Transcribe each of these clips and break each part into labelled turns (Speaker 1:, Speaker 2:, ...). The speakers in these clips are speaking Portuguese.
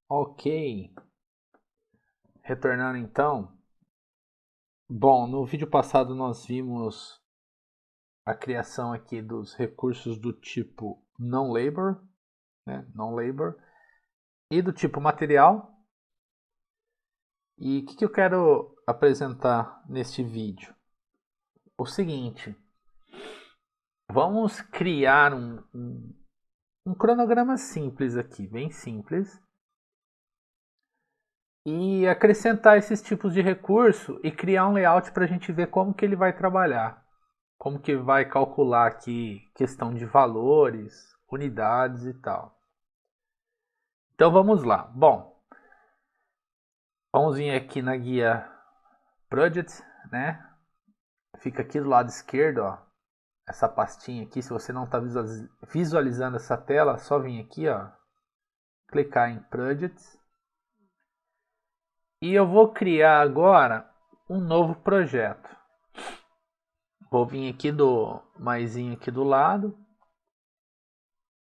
Speaker 1: Ok, retornando então. Bom, no vídeo passado nós vimos a criação aqui dos recursos do tipo non-labor, né, non-labor, e do tipo material. E o que eu quero apresentar neste vídeo? O seguinte, vamos criar um cronograma simples aqui, bem simples, e acrescentar esses tipos de recurso e criar um layout para a gente ver como que ele vai trabalhar. Como que vai calcular aqui questão de valores, unidades e tal. Então vamos lá. Bom, vamos vir aqui na guia Project, né? Fica aqui do lado esquerdo, ó, essa pastinha aqui. Se você não está visualizando essa tela, só vir aqui, ó, clicar em Projects. E eu vou criar agora um novo projeto. Vou vir aqui do maisinho aqui do lado.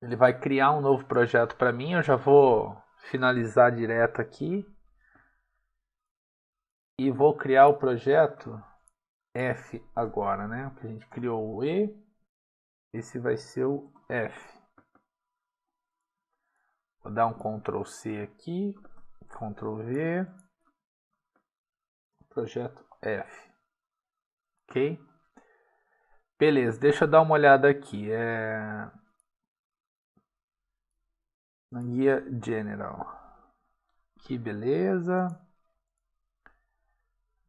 Speaker 1: Ele vai criar um novo projeto para mim. Eu já vou finalizar direto aqui. E vou criar o projeto F agora, né? Porque a gente criou o E. Esse vai ser o F. Vou dar um Ctrl C aqui. Ctrl V. Projeto F. Ok? Beleza, deixa eu dar uma olhada aqui. Na guia General. Que beleza.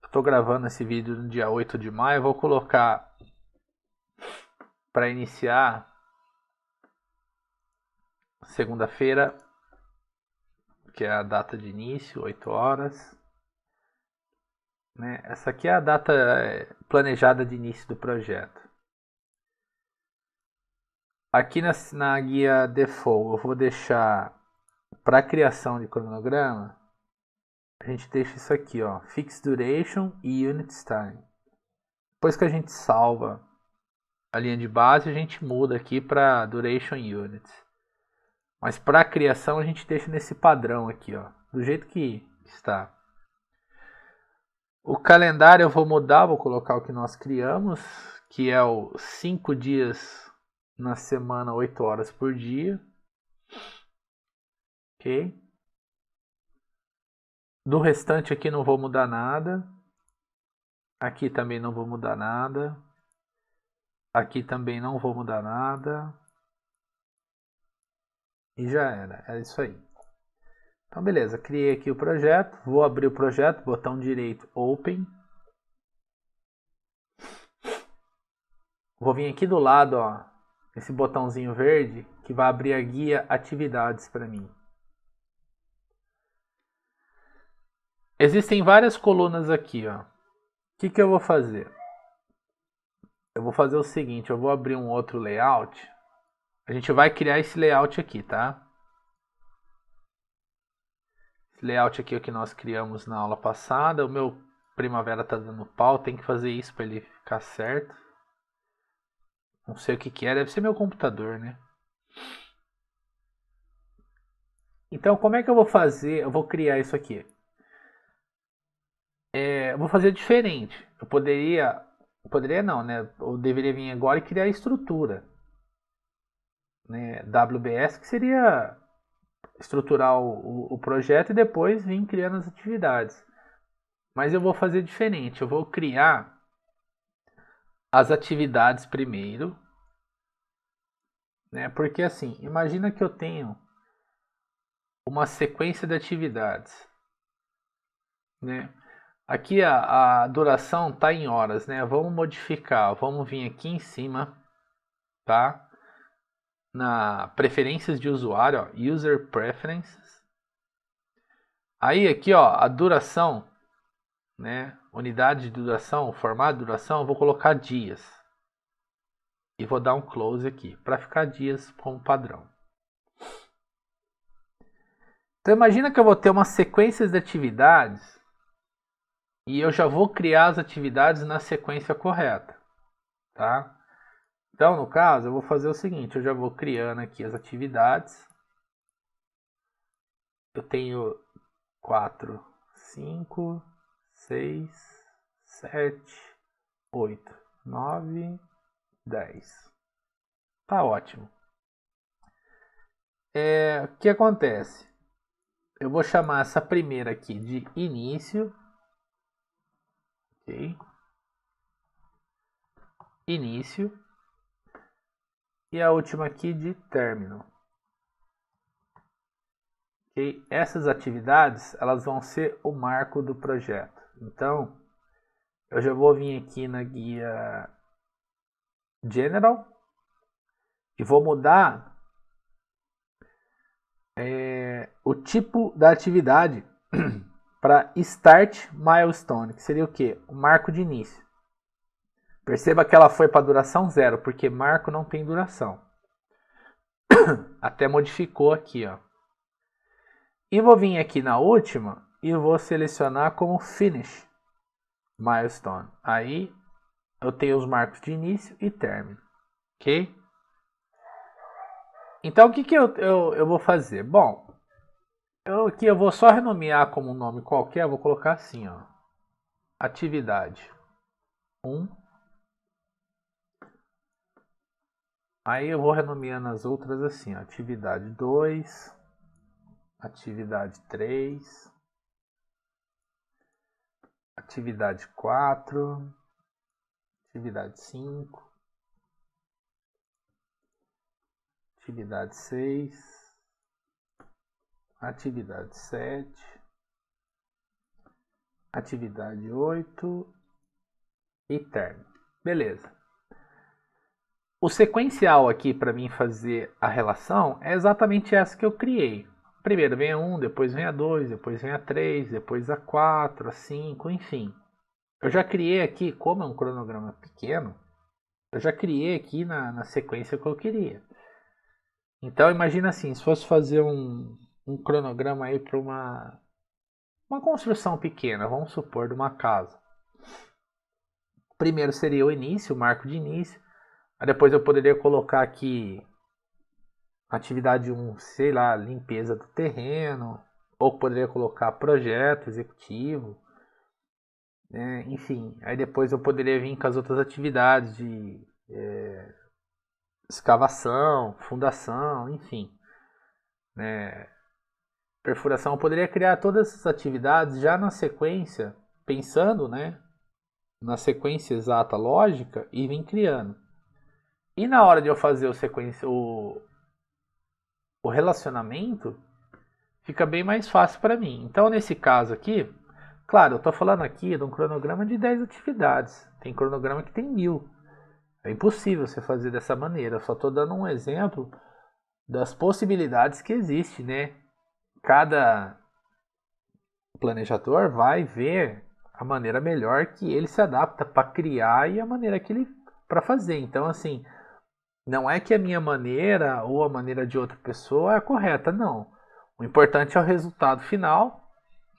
Speaker 1: Estou gravando esse vídeo no dia 8 de maio. Vou colocar para iniciar segunda-feira, que é a data de início, 8 horas. Né? Essa aqui é a data planejada de início do projeto. Aqui na guia Default eu vou deixar para criação de cronograma. A gente deixa isso aqui, ó, Fixed Duration e Units Time. Depois que a gente salva a linha de base, a gente muda aqui para Duration Units. Mas para a criação a gente deixa nesse padrão aqui, ó, do jeito que está. O calendário eu vou mudar, vou colocar o que nós criamos, que é o 5 dias na semana, 8 horas por dia. Ok? Do restante aqui não vou mudar nada. Aqui também não vou mudar nada. Aqui também não vou mudar nada. E já era, é isso aí. Então beleza, criei aqui o projeto. Vou abrir o projeto, botão direito Open. Vou vir aqui do lado, ó, esse botãozinho verde que vai abrir a guia Atividades para mim. Existem várias colunas aqui, ó. O que eu vou fazer? Eu vou fazer o seguinte, eu vou abrir um outro layout. A gente vai criar esse layout aqui, tá? Esse layout aqui é o que nós criamos na aula passada. O meu Primavera tá dando pau, tem que fazer isso para ele ficar certo. Não sei o que é, deve ser meu computador, né? Então, como é que eu vou fazer? Eu vou criar isso aqui. Eu vou fazer diferente. Eu poderia não, né? Eu deveria vir agora e criar a estrutura, né? WBS, que seria estruturar o projeto e depois vir criando as atividades. Mas eu vou fazer diferente. Eu vou criar as atividades primeiro, né? Porque assim, imagina que eu tenho uma sequência de atividades, né? Aqui a duração está em horas, né? Vamos modificar, vamos vir aqui em cima, tá? Na preferências de usuário, ó, User Preferences. Aí aqui, ó, a duração, né? Unidade de duração, formato de duração, eu vou colocar dias. E vou dar um close aqui, para ficar dias como padrão. Então imagina que eu vou ter uma sequência de atividades e eu já vou criar as atividades na sequência correta, tá? Então, no caso, eu vou fazer o seguinte, eu já vou criando aqui as atividades. eu tenho 4, 5, 6, 7, 8, 9, 10. Tá ótimo. O que acontece? Eu vou chamar essa primeira aqui de início. Ok? Início. E a última aqui de término. Ok? Essas atividades, elas vão ser o marco do projeto. Então, eu já vou vir aqui na guia General e vou mudar o tipo da atividade para Start Milestone, que seria o quê? O marco de início. Perceba que ela foi para duração 0, porque marco não tem duração. Até modificou aqui, ó. E vou vir aqui na última e vou selecionar como Finish Milestone. Aí eu tenho os marcos de início e término, ok? Então o que eu vou fazer? Bom, aqui eu vou só renomear como um nome qualquer, eu vou colocar assim, ó. Atividade 1. Aí eu vou renomeando as outras assim, ó. Atividade 2, atividade 3, atividade 4, atividade 5, atividade 6, atividade 7, atividade 8 e término. Beleza. O sequencial aqui para mim fazer a relação é exatamente essa que eu criei. Primeiro vem a 1, depois vem a 2, depois vem a 3, depois a 4, a 5, enfim. Eu já criei aqui, como é um cronograma pequeno, eu já criei aqui na sequência que eu queria. Então imagina assim, se fosse fazer um cronograma aí para uma construção pequena, vamos supor, de uma casa. Primeiro seria o início, o marco de início. Aí depois eu poderia colocar aqui atividade 1, sei lá, limpeza do terreno. Ou poderia colocar projeto executivo. Enfim, aí depois eu poderia vir com as outras atividades de escavação, fundação, enfim. Perfuração, eu poderia criar todas essas atividades já na sequência, pensando na sequência exata lógica e vir criando. E na hora de eu fazer o relacionamento, fica bem mais fácil para mim. Então, nesse caso aqui, claro, eu estou falando aqui de um cronograma de 10 atividades. Tem cronograma que tem 1000. É impossível você fazer dessa maneira. Eu só estou dando um exemplo das possibilidades que existem, né? Cada planejador vai ver a maneira melhor que ele se adapta para criar e a maneira que ele para fazer. Então, assim, não é que a minha maneira ou a maneira de outra pessoa é a correta, não. O importante é o resultado final,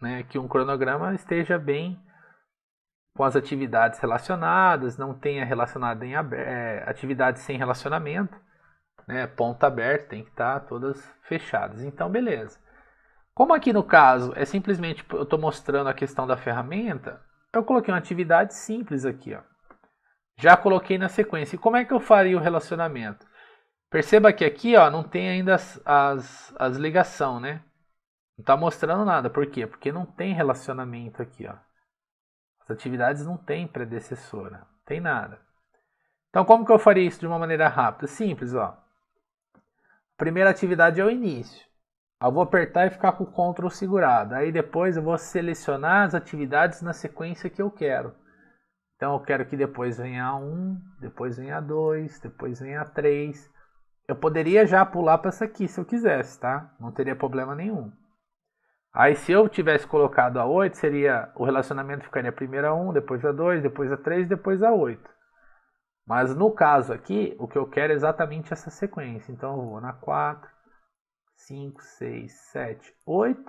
Speaker 1: né? Que um cronograma esteja bem com as atividades relacionadas, não tenha relacionado em atividades sem relacionamento, né? Ponta aberta, tem que estar todas fechadas. Então, beleza. Como aqui no caso é simplesmente eu estou mostrando a questão da ferramenta, eu coloquei uma atividade simples aqui, ó. Já coloquei na sequência. E como é que eu faria o relacionamento? Perceba que aqui, ó, não tem ainda as ligações, né? Não está mostrando nada. Por quê? Porque não tem relacionamento aqui, ó. As atividades não têm predecessora. Não tem nada. Então, como que eu faria isso de uma maneira rápida? Simples, ó. A primeira atividade é o início. Eu vou apertar e ficar com o Ctrl segurado. Aí depois eu vou selecionar as atividades na sequência que eu quero. Então eu quero que depois venha a 1, depois venha a 2, depois venha a 3. Eu poderia já pular para essa aqui se eu quisesse, tá? Não teria problema nenhum. Aí se eu tivesse colocado a 8, seria o relacionamento ficaria primeiro a 1, depois a 2, depois a 3, depois a 8. Mas no caso aqui, o que eu quero é exatamente essa sequência. Então eu vou na 4, 5, 6, 7, 8,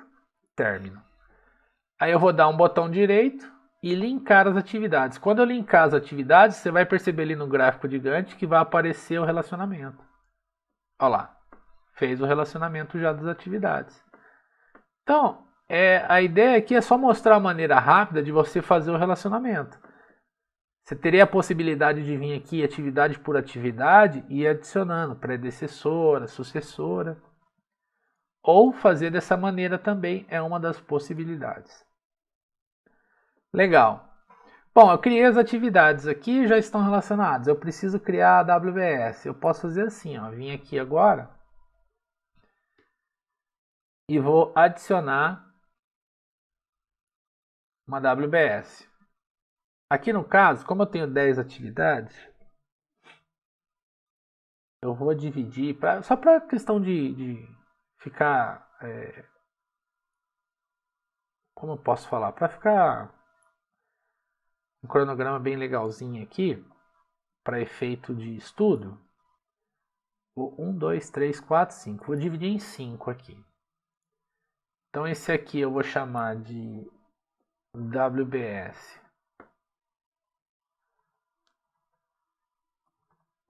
Speaker 1: término. Aí eu vou dar um botão direito e linkar as atividades. Quando eu linkar as atividades, você vai perceber ali no gráfico de Gantt que vai aparecer o relacionamento. Olha lá, fez o relacionamento já das atividades. Então, a ideia aqui é só mostrar a maneira rápida de você fazer o relacionamento. Você teria a possibilidade de vir aqui atividade por atividade e ir adicionando predecessora, sucessora. Ou fazer dessa maneira também é uma das possibilidades. Legal. Bom, eu criei as atividades aqui e já estão relacionadas. Eu preciso criar a WBS. Eu posso fazer assim, ó. Vim aqui agora e vou adicionar uma WBS. Aqui no caso, como eu tenho 10 atividades, eu vou dividir, só para questão de ficar, como eu posso falar, para ficar um cronograma bem legalzinho aqui, para efeito de estudo. 1, 2, 3, 4, 5. Vou dividir em 5 aqui. Então esse aqui eu vou chamar de WBS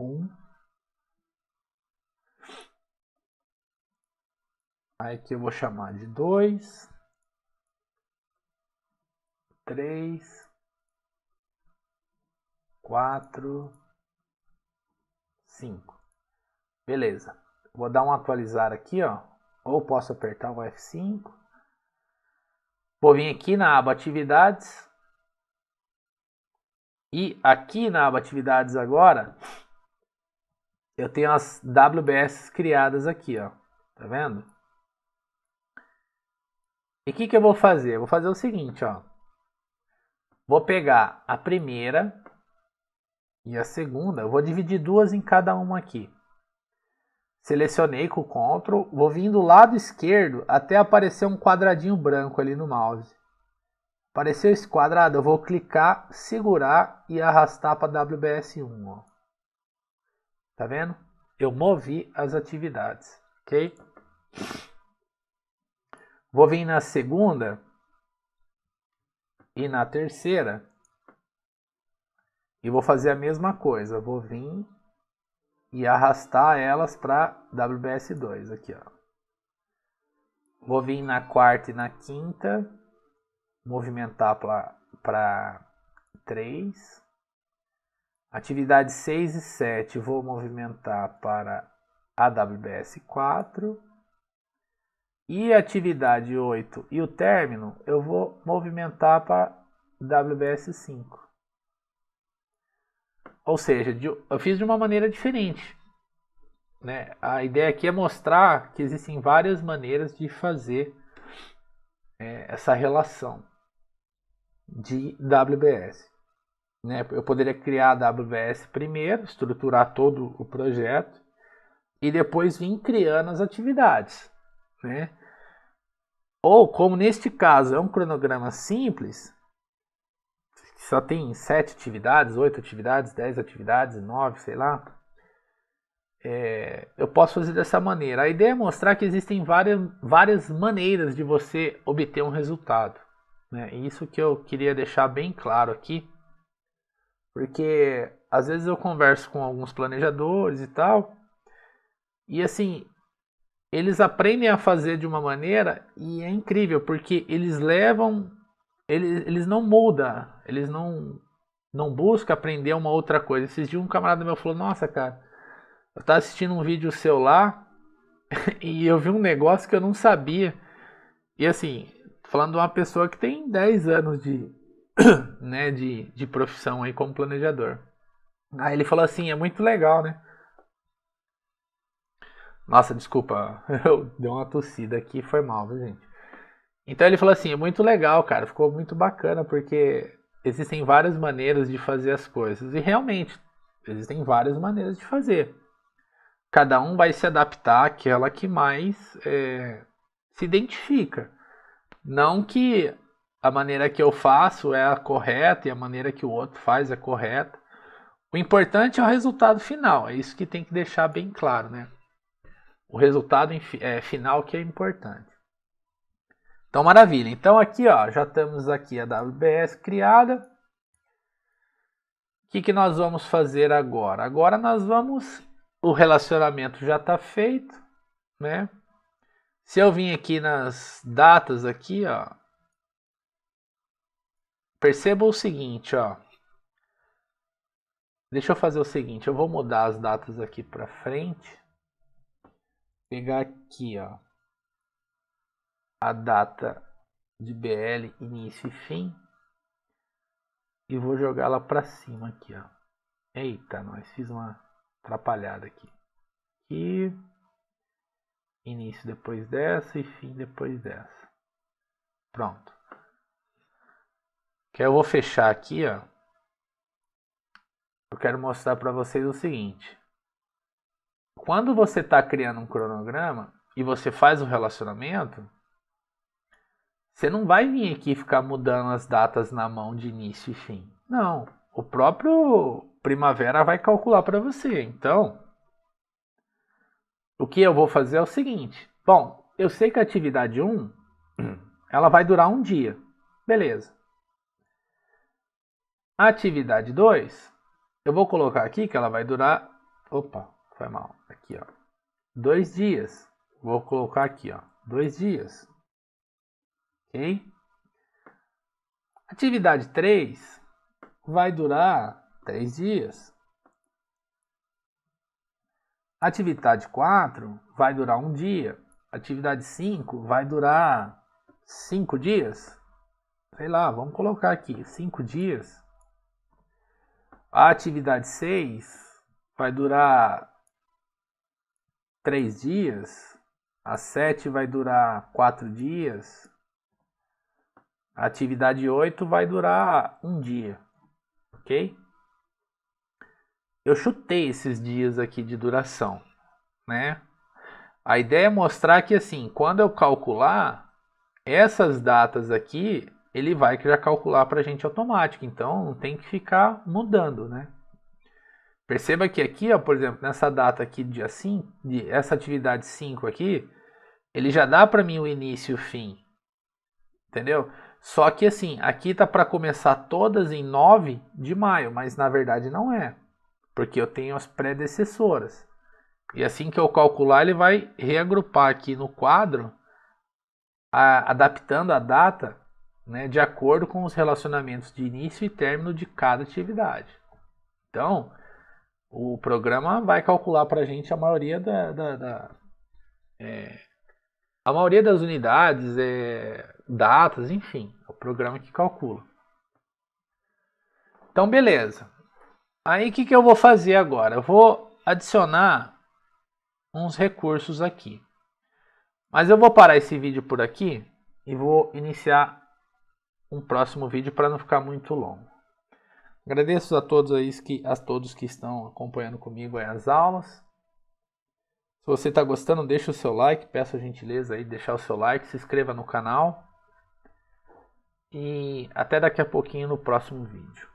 Speaker 1: 1. Aí aqui eu vou chamar de 2, 3, 4, 5. Beleza. Vou dar um atualizar aqui, ó. Ou posso apertar o F5. Vou vir aqui na aba atividades. E aqui na aba atividades agora, eu tenho as WBS criadas aqui, ó. Tá vendo? E o que eu vou fazer? Eu vou fazer o seguinte, ó. Vou pegar a primeira e a segunda. Eu vou dividir duas em cada uma aqui. Selecionei com o Ctrl. Vou vir do lado esquerdo até aparecer um quadradinho branco ali no mouse. Apareceu esse quadrado, eu vou clicar, segurar e arrastar para WBS1. Ó. Tá vendo? Eu movi as atividades, ok? Vou vir na segunda e na terceira e vou fazer a mesma coisa. Vou vir e arrastar elas para WBS2 aqui, ó. Vou vir na quarta e na quinta, movimentar para 3. Atividades 6 e 7 vou movimentar para a WBS4. E a atividade 8 e o término eu vou movimentar para WBS5. Ou seja, eu fiz de uma maneira diferente. Né? A ideia aqui é mostrar que existem várias maneiras de fazer essa relação de WBS. Né? Eu poderia criar a WBS primeiro, estruturar todo o projeto e depois vir criando as atividades. Né? Ou, como neste caso é um cronograma simples, que só tem 7 atividades, 8 atividades, 10 atividades, 9, sei lá, eu posso fazer dessa maneira. A ideia é mostrar que existem várias maneiras de você obter um resultado. Né? E isso que eu queria deixar bem claro aqui, porque às vezes eu converso com alguns planejadores e tal, e assim, eles aprendem a fazer de uma maneira e é incrível, porque eles não mudam, eles não buscam aprender uma outra coisa. Esses dias um camarada meu falou, nossa cara, eu estava assistindo um vídeo seu lá e eu vi um negócio que eu não sabia. E assim, falando de uma pessoa que tem 10 anos né, de profissão aí como planejador. Aí ele falou assim, é muito legal, né? Nossa, desculpa, eu dei uma tossida aqui, foi mal, viu, gente? Então ele falou assim, é muito legal, cara, ficou muito bacana, porque existem várias maneiras de fazer as coisas. E realmente, existem várias maneiras de fazer. Cada um vai se adaptar àquela que mais se identifica. Não que a maneira que eu faço é a correta e a maneira que o outro faz é correta. O importante é o resultado final, é isso que tem que deixar bem claro, né? O resultado final que é importante. Então, maravilha. Então, aqui, ó, já temos aqui a WBS criada. O que nós vamos fazer agora? Agora nós vamos... O relacionamento já está feito, né? Se eu vim aqui nas datas aqui, ó, perceba o seguinte, ó. Deixa eu fazer o seguinte, eu vou mudar as datas aqui para frente. Pegar aqui, ó, a data de BL início e fim e vou jogar ela para cima aqui, ó. Eita, nós fiz uma atrapalhada aqui. E início depois dessa e fim depois dessa. Pronto. Que eu vou fechar aqui, ó. Eu quero mostrar para vocês o seguinte. Quando você está criando um cronograma e você faz o relacionamento, você não vai vir aqui ficar mudando as datas na mão de início e fim. Não. O próprio Primavera vai calcular para você. Então, o que eu vou fazer é o seguinte. Bom, eu sei que a atividade 1, ela vai durar um dia. Beleza. A atividade 2, eu vou colocar aqui que ela vai durar... Opa, foi mal. Aqui, ó. 2 dias. Vou colocar aqui, ó. 2 dias. Ok? Atividade 3 vai durar 3 dias. Atividade 4 vai durar um dia. Atividade 5 vai durar 5 dias. Sei lá, vamos colocar aqui 5 dias. A atividade 6 vai durar 3 dias. A 7 vai durar 4 dias. A atividade 8 vai durar um dia. Ok? Eu chutei esses dias aqui de duração, né? A ideia é mostrar que assim, quando eu calcular essas datas aqui, ele vai já calcular para a gente automático. Então não tem que ficar mudando, né? Perceba que aqui, ó, por exemplo, nessa data aqui, dia 5, essa atividade 5 aqui, ele já dá para mim o início e o fim. Entendeu? Só que assim, aqui tá para começar todas em 9 de maio, mas na verdade não é. Porque eu tenho as predecessoras. E assim que eu calcular, ele vai reagrupar aqui no quadro, adaptando a data, né, de acordo com os relacionamentos de início e término de cada atividade. Então, o programa vai calcular para a gente a maioria a maioria das unidades, datas, enfim, é o programa que calcula. Então, beleza. Aí, o que eu vou fazer agora? Eu vou adicionar uns recursos aqui. Mas eu vou parar esse vídeo por aqui e vou iniciar um próximo vídeo para não ficar muito longo. Agradeço a todos que estão acompanhando comigo aí as aulas. Se você está gostando, deixa o seu like, peço a gentileza aí de deixar o seu like, se inscreva no canal. E até daqui a pouquinho no próximo vídeo.